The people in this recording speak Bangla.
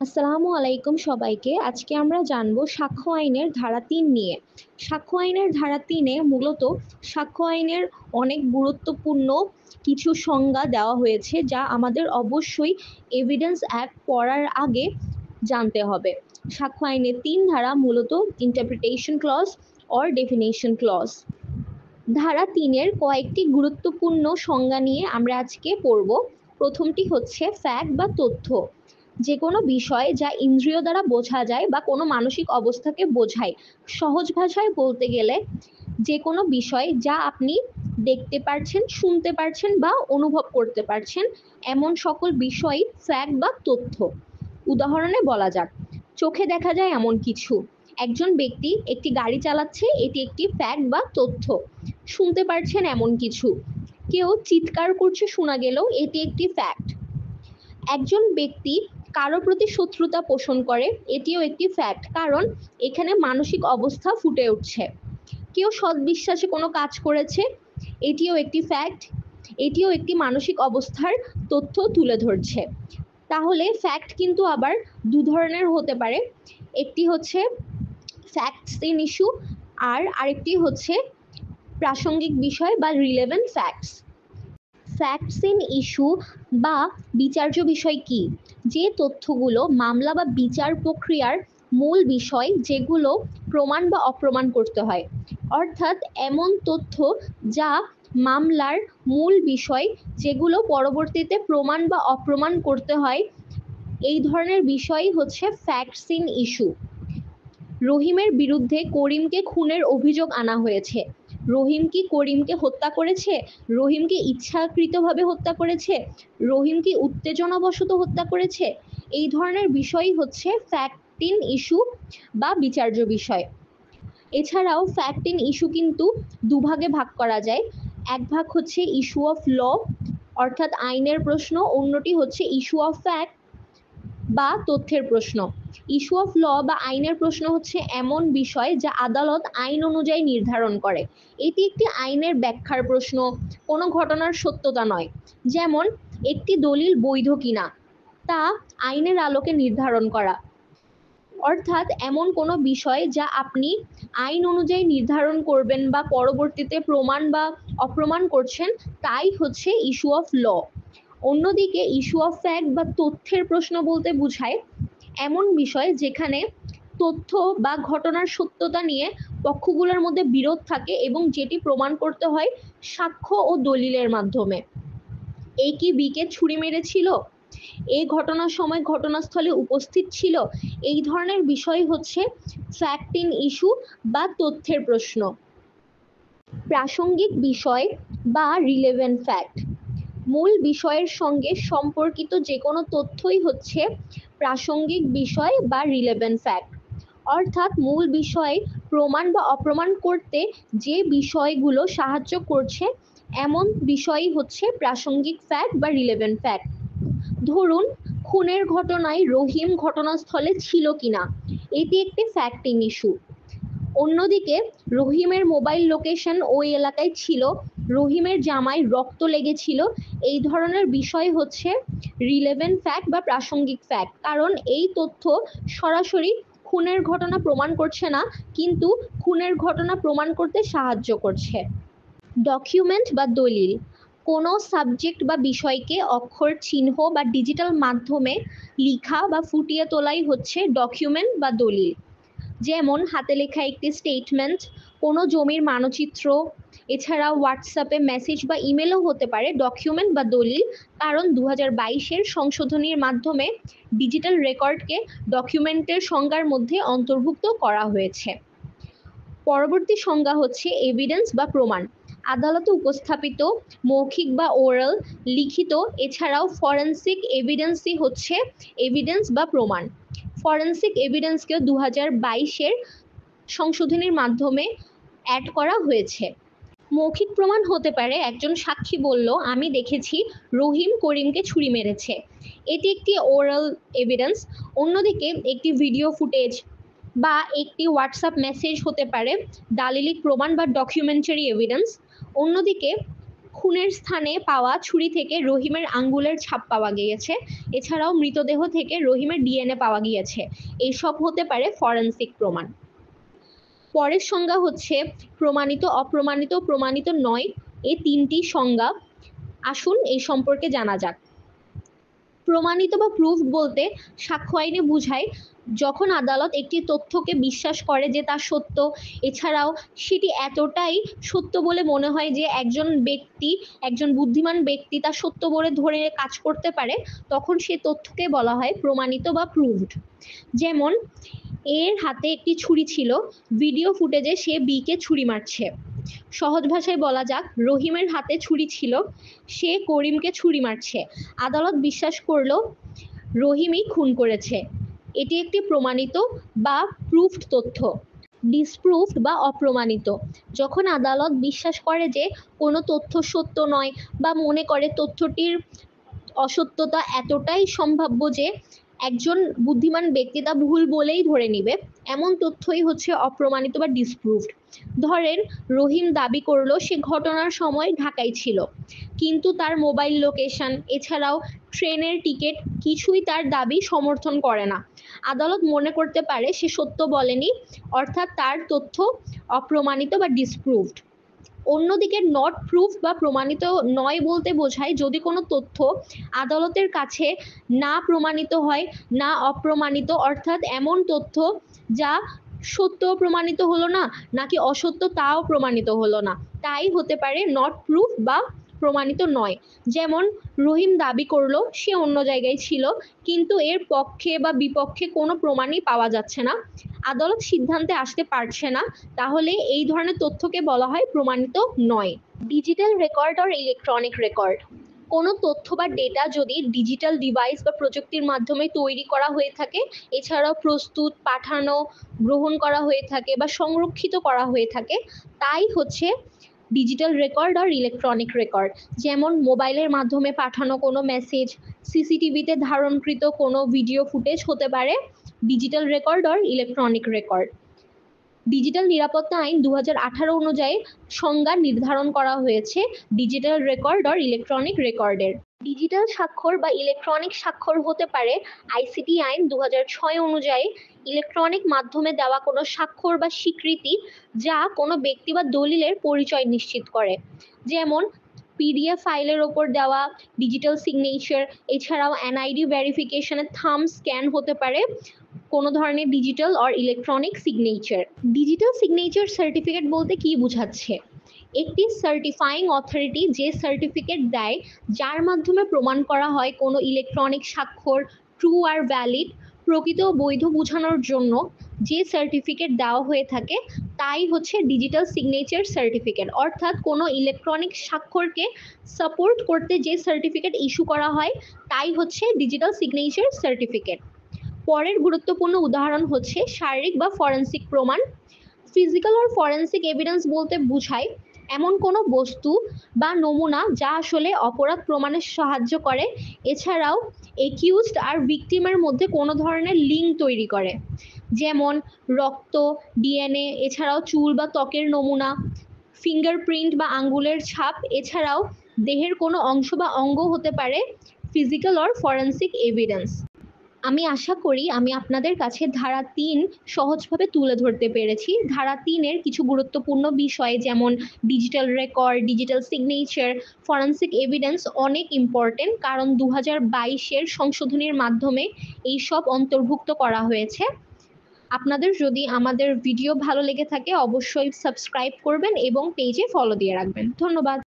আসসালামু আলাইকুম সবাইকে। আজকে আমরা জানবো সাক্ষ্য আইনের ধারা ৩ নিয়ে। সাক্ষ্য আইনের ধারা ৩-এ মূলত সাক্ষ্য আইনের অনেক গুরুত্বপূর্ণ কিছু সংজ্ঞা দেওয়া হয়েছে, যা আমাদের অবশ্যই এভিডেন্স অ্যাক্ট পড়ার আগে জানতে হবে। সাক্ষ্য আইনের ৩ ধারা মূলত interpretation clause or definition clause. ধারা ৩-এর কয়েকটি গুরুত্বপূর্ণ সংজ্ঞা নিয়ে আমরা আজকে পড়ব। প্রথমটি হচ্ছে ফ্যাক্ট বা তথ্য, যে কোনো বিষয় যা ইন্দ্রিয় দ্বারা বোঝা যায় বা কোনো মানসিক অবস্থাকে বোঝায়। সহজ ভাষায় বলতে গেলে যে কোনো বিষয় যা আপনি দেখতে পারছেন, শুনতে পারছেন বা অনুভব করতে পারছেন, এমন সকল বিষয়ই ফ্যাক্ট বা তথ্য। উদাহরণে বলা যাক, চোখে দেখা যায় এমন কিছু। একজন ব্যক্তি একটি গাড়ি চালাচ্ছে, এটি একটি ফ্যাক্ট বা তথ্য। শুনতে পারছেন এমন কিছু, কেউ চিৎকার করছে শোনা গেলেও এটি একটি ফ্যাক্ট। একজন ব্যক্তি কারো প্রতি শত্রুতা পোষণ করে, এটিও একটি ফ্যাক্ট, কারণ এখানে মানসিক অবস্থা ফুটে উঠছে। কেউ সৎবিশ্বাসে কোনো কাজ করেছে, এটিও একটি ফ্যাক্ট, এটিও একটি মানসিক অবস্থার তথ্য তুলে ধরছে। তাহলে ফ্যাক্ট কিন্তু আবার দু ধরনের হতে পারে, একটি হচ্ছে ফ্যাক্টস ইন ইস্যু আর আরেকটি হচ্ছে প্রাসঙ্গিক বিষয় বা relevant facts. Facts in issue বা বিচার্য বিষয় কি? যে তথ্যগুলো মামলা বা বিচার প্রক্রিয়ার মূল বিষয়, যেগুলো প্রমাণ বা অপ্রমাণ করতে হয়। অর্থাৎ এমন তথ্য যা মামলার মূল বিষয়, যেগুলো পরবর্তীতে প্রমাণ বা অপ্রমাণ করতে হয়, এই ধরনের বিষয়ই হচ্ছে ফ্যাক্টস ইন ইস্যু। রহিমের বিরুদ্ধে করিমকে খুনের অভিযোগ আনা হয়েছে। রহিম কি করিমকে হত্যা করেছে? রহিম কি ইচ্ছাকৃতভাবে হত্যা করেছে? রহিম কি উত্তেজনাবশত হত্যা করেছে? এই ধরনের বিষয়ই হচ্ছে ফ্যাক্ট ইন ইস্যু বা বিচার্য বিষয়। এছাড়াও ফ্যাক্ট ইন ইস্যু কিন্তু দুভাগে ভাগ করা যায়। এক ভাগ হচ্ছে ইস্যু অফ ল, অর্থাৎ আইনের প্রশ্ন। অন্যটি হচ্ছে ইস্যু অফ ফ্যাক্ট বা তথ্যের প্রশ্ন। ইস্যু অফ ল বা আইনের প্রশ্ন হচ্ছে এমন বিষয় যা আদালত আইন অনুযায়ী নির্ধারণ করে। এটি একটি আইনের ব্যাখ্যার প্রশ্ন, কোনো ঘটনার সত্যতা নয়। যেমন একটি দলিল বৈধ কিনা, তা আইনের আলোকে নির্ধারণ করা। অর্থাৎ এমন কোনো বিষয় যা আপনি আইন অনুযায়ী নির্ধারণ করবেন বা পরবর্তীতে প্রমাণ বা অপ্রমাণ করছেন, তাই হচ্ছে ইস্যু অফ ল। অন্যদিকে ইস্যু অফ ফ্যাক্ট বা তথ্যের প্রশ্ন বলতে বোঝায় এমন বিষয় যেখানে তথ্য বা ঘটনার সত্যতা নিয়ে পক্ষগুলোর মধ্যে বিরোধ থাকে এবং যেটি প্রমাণ করতে হয় সাক্ষ্য ও দলিলের মাধ্যমে। এ কি বিকে ছুরি মেরেছিল? এই ঘটনার সময় ঘটনাস্থলে উপস্থিত ছিল? এই ধরনের বিষয় হচ্ছে ফ্যাক্ট ইন ইস্যু বা তথ্যের প্রশ্ন। প্রাসঙ্গিক বিষয় বা রিলেভেন্ট ফ্যাক্ট, মূল বিষয়ের সঙ্গে সম্পর্কিত যে কোনো তথ্যই হচ্ছে প্রাসঙ্গিক বিষয় বা রিলেভেন্ট ফ্যাক্ট। অর্থাৎ মূল বিষয় প্রমাণ বা অপ্রমাণ করতে যে বিষয়গুলো সাহায্য করছে, এমন বিষয়ই হচ্ছে প্রাসঙ্গিক ফ্যাক্ট বা রিলেভেন্ট ফ্যাক্ট। ধরুন, খুনের ঘটনায় রহিম ঘটনাস্থলে ছিল কিনা, এটি একটি ফ্যাক্ট ইন ইস্যু। অন্যদিকে রহিমের মোবাইল লোকেশন ওই এলাকায় ছিল, রহিমের জামায় রক্ত লেগেছিল, এই ধরনের বিষয় হচ্ছে রিলেভেন্ট ফ্যাক্ট বা প্রাসঙ্গিক ফ্যাক্ট, কারণ এই তথ্য সরাসরি খুনের ঘটনা প্রমাণ করছে না, কিন্তু খুনের ঘটনা প্রমাণ করতে সাহায্য করছে। ডকুমেন্ট বা দলিল, কোনো সাবজেক্ট বা বিষয়কে অক্ষর, চিহ্ন বা ডিজিটাল মাধ্যমে লিখা বা ফুটিয়ে তোলাই হচ্ছে ডকুমেন্ট বা দলিল। যেমন হাতে লেখা একটি স্টেটমেন্ট, কোনো জমির মানচিত্র। এছাড়া হোয়াটসঅ্যাপে মেসেজ বা ইমেলও হতে পারে ডকুমেন্ট বা দলিল, কারণ 2022-এর সংশোধনীর মাধ্যমে ডিজিটাল রেকর্ডকে ডকুমেন্টের সংজ্ঞার মধ্যে অন্তর্ভুক্ত করা হয়েছে। পরবর্তী সংজ্ঞা হচ্ছে এভিডেন্স বা প্রমাণ, আদালতে উপস্থাপিত মৌখিক বা ওরাল, লিখিত। এছাড়াও ফরেনসিক এভিডেন্সই হচ্ছে এভিডেন্স বা প্রমাণ। ফরেনসিক এভিডেন্সকে 2022-এর সংশোধনীর মাধ্যমে অ্যাড করা হয়েছে। মৌখিক প্রমাণ হতে পারে একজন সাক্ষী বলল, আমি দেখেছি রহিম করিমকে ছুরি মেরেছে, এটি একটি ওরাল এভিডেন্স। অন্যদিকে একটি ভিডিও ফুটেজ বা একটি হোয়াটসঅ্যাপ মেসেজ হতে পারে দালিলিক প্রমাণ বা ডকুমেন্টারি এভিডেন্স। অন্যদিকে খুনের স্থানে পাওয়া ছুরি থেকে রহিমের আঙ্গুলের ছাপ পাওয়া গিয়েছে। এছাড়াও মৃতদেহ থেকে রহিমের ডিএনএ পাওয়া গিয়েছে। এইসব হতে পারে ফরেনসিক প্রমাণ। পরের সংজ্ঞা হচ্ছে প্রমাণিত, অপ্রমাণিত, প্রমাণিত নয়। এই তিনটি সংজ্ঞা আসুন এই সম্পর্কে জানা যাক। প্রমাণিত বা প্রুফ বলতে সাক্ষ্য আইনে বোঝায় যখন আদালত একটি তথ্যকে বিশ্বাস করে যে তা সত্য, এছাড়াও সেটি এতটাই সত্য বলে মনে হয় যে একজন বুদ্ধিমান ব্যক্তি তা সত্য বলে ধরে কাজ করতে পারে, তখন সে তথ্যকে বলা হয় প্রমাণিত বা প্রুভড। যেমন এর হাতে একটি ছুরি ছিল, ভিডিও ফুটেজে সে বিকে ছুরি মারছে। সহজ ভাষায় বলা যাক, রহিমের হাতে ছুরি ছিল, সে করিমকে ছুরি মারছে। আদালত বিশ্বাস করলো রহিমই খুন করেছে। এটি একটি প্রমাণিত বা প্রুফড তথ্য। ডিসপ্রুভড বা অপ্রমাণিত, যখন আদালত বিশ্বাস করে যে কোনো তথ্য সত্য নয় বা মনে করে তথ্যটির অসত্যতা এতটাই সম্ভাব্য যে একজন বুদ্ধিমান ব্যক্তি তা ভুল বলেই ধরে নিবে, এমন তথ্যই হচ্ছে অপ্রমাণিত বা ডিসপ্রুভড। ধরেন রহিম দাবি করলো সে ঘটনার সময় ঢাকায় ছিল, কিন্তু তার মোবাইল লোকেশন এছাড়াও ট্রেনের টিকিট কিছুই তার দাবি সমর্থন করে না। আদালত মনে করতে পারে সে সত্য বলেনি, অর্থাৎ তার তথ্য অপ্রমাণিত বা ডিসপ্রুভড। অন্যদিকে নট প্রুফ বা প্রমাণিত নয় বলতে বোঝায় যদি কোনো তথ্য আদালতের কাছে না প্রমাণিত হয়, না অপ্রমাণিত, অর্থাৎ এমন তথ্য যা সত্য প্রমাণিত হলো না, নাকি অসত্য তাও প্রমাণিত হলো না, তাই হতে পারে নট প্রুফ বা প্রমাণিত নয়। যেমন রহিম দাবি করলো সে অন্য জায়গায় ছিল, কিন্তু এর পক্ষে বা বিপক্ষে কোনো প্রমাণই পাওয়া যাচ্ছে না, আদালত সিদ্ধান্তে আসতে পারছে না, তাহলে এই ধরনের তথ্যকে বলা হয় প্রমাণিত নয়। ডিজিটাল রেকর্ড আর ইলেকট্রনিক রেকর্ড, কোনো তথ্য বা ডেটা যদি ডিজিটাল ডিভাইস বা প্রযুক্তির মাধ্যমে তৈরি করা হয়ে থাকে, এছাড়াও প্রস্তুত, পাঠানো, গ্রহণ করা হয়ে থাকে বা সংরক্ষিত করা হয়ে থাকে, তাই হচ্ছে ডিজিটাল রেকর্ড আর ইলেকট্রনিক রেকর্ড। যেমন মোবাইলের মাধ্যমে পাঠানো কোনো মেসেজ, সিসিটিভিতে ধারণকৃত কোনো ভিডিও ফুটেজ হতে পারে ডিজিটাল রেকর্ড আর ইলেকট্রনিক রেকর্ড। ডিজিটাল নিরাপত্তা আইন 2018 অনুযায়ী সংজ্ঞা নির্ধারণ করা হয়েছে ডিজিটাল রেকর্ড আর ইলেকট্রনিক রেকর্ডের। ডিজিটাল স্বাক্ষর বা ইলেকট্রনিক স্বাক্ষর হতে পারে আইসিটি আইন 2006 অনুযায়ী ইলেকট্রনিক মাধ্যমে দেওয়া কোনো স্বাক্ষর বা স্বীকৃতি যা কোনো ব্যক্তি বা দলিলের পরিচয় নিশ্চিত করে। যেমন পিডিএফ ফাইলের ওপর দেওয়া ডিজিটাল সিগনেচার, এছাড়াও এনআইডি ভেরিফিকেশনের থাম্ব স্ক্যান হতে পারে কোনো ধরনের ডিজিটাল আর electronic signature. Digital signature certificate বলতে কি বোঝাচ্ছে? একটি সার্টিফাইং অথরিটি যে সার্টিফিকেট দেয় যার মাধ্যমে প্রমাণ করা হয় কোনো ইলেকট্রনিক স্বাক্ষর ট্রু আর ভ্যালিড, প্রকৃত বৈধ বোঝানোর জন্য যে সার্টিফিকেট দেওয়া হয়ে থাকে তাই হচ্ছে ডিজিটাল সিগনেচার সার্টিফিকেট। অর্থাৎ কোনো ইলেকট্রনিক স্বাক্ষরকে সাপোর্ট করতে যে সার্টিফিকেট ইস্যু করা হয় তাই হচ্ছে ডিজিটাল সিগনেচার সার্টিফিকেট। পরের গুরুত্বপূর্ণ উদাহরণ হচ্ছে শারীরিক বা ফরেনসিক প্রমাণ। ফিজিক্যাল আর ফরেনসিক এভিডেন্স বলতে বোঝায় এমন কোনো বস্তু বা নমুনা যা আসলে অপরাধ প্রমাণে সাহায্য করে, এছাড়াও একিউজড আর ভিকটিমের মধ্যে কোনো ধরনের লিঙ্ক তৈরি করে। যেমন রক্ত, ডিএনএ, এছাড়াও চুল বা ত্বকের নমুনা, ফিঙ্গারপ্রিন্ট বা আঙ্গুলের ছাপ, এছাড়াও দেহের কোনো অংশ বা অঙ্গ হতে পারে ফিজিক্যাল আর ফরেনসিক এভিডেন্স। আমি আশা করি আমি আপনাদের কাছে ধারা 3 সহজভাবে তুলে ধরতে পেরেছি। ধারা 3-এর কিছু গুরুত্বপূর্ণ বিষয় যেমন digital record, digital signature, forensic evidence অনেক ইম্পর্টেন্ট, কারণ 2022-এর সংশোধনীর মাধ্যমে এই সব অন্তর্ভুক্ত করা হয়েছে। আপনাদের যদি আমাদের ভিডিও ভালো লেগে থাকে অবশ্যই সাবস্ক্রাইব করবেন এবং পেজে ফলো দিয়ে রাখবেন। ধন্যবাদ।